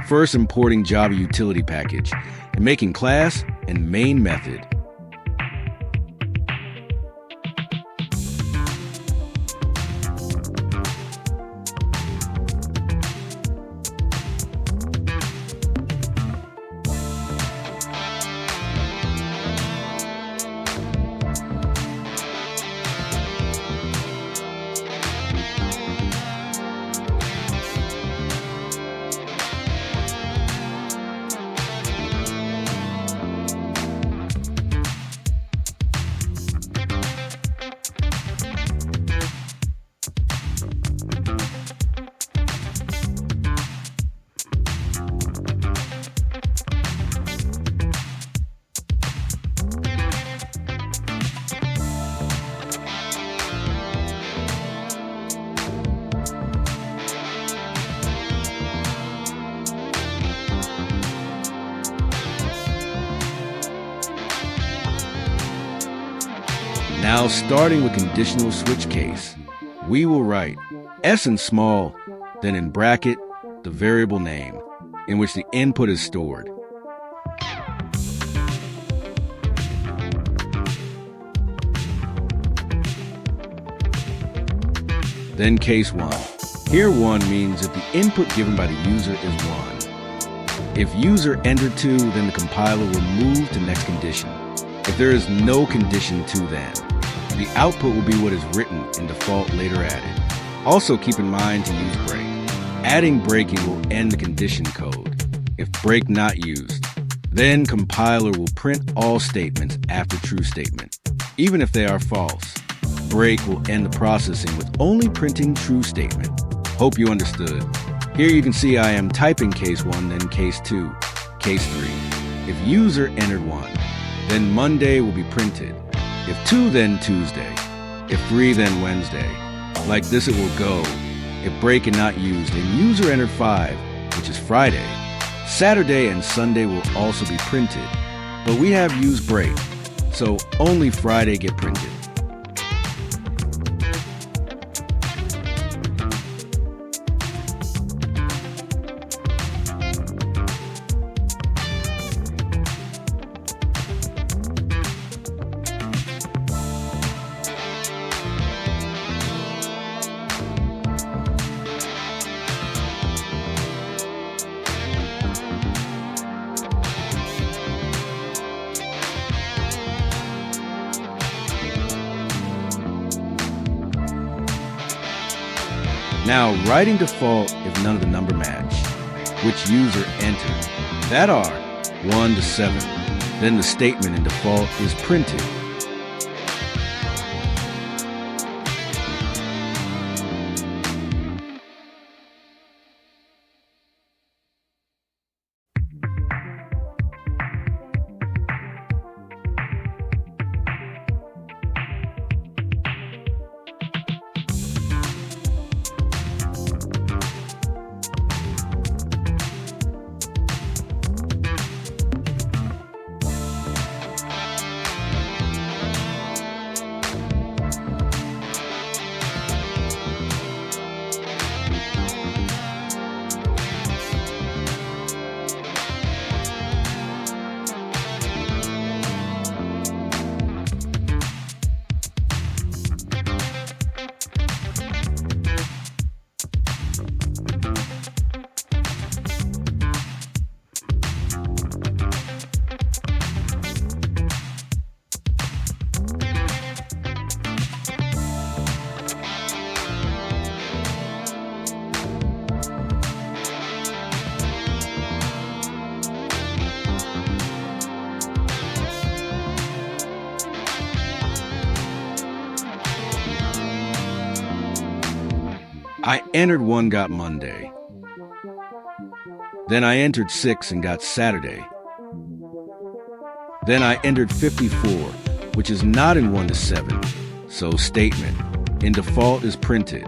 First, importing Java utility package and making class and main method. Now, starting with conditional switch case, we will write S in small, then in bracket, the variable name, in which the input is stored. Then case 1. Here 1 means if the input given by the user is 1. If user entered 2, then the compiler will move to next condition. If there is no condition 2 then, the output will be what is written in default later added. Also keep in mind to use break. Adding breaking will end the condition code, if break not used. Then compiler will print all statements after true statement, even if they are false. Break will end the processing with only printing true statement. Hope you understood. Here you can see I am typing case 1, then case 2, case 3. If user entered 1, then Monday will be printed. If 2, then Tuesday. If 3, then Wednesday. Like this it will go. If break and not used, then user entered 5, which is Friday. Saturday and Sunday will also be printed, but we have used break, so only Friday get printed. Now, writing default if none of the number match, which user entered, that are 1 to 7. Then the statement in default is printed. I entered 1, got Monday. Then I entered 6 and got Saturday. Then I entered 54, which is not in 1 to 7, so statement in default is printed.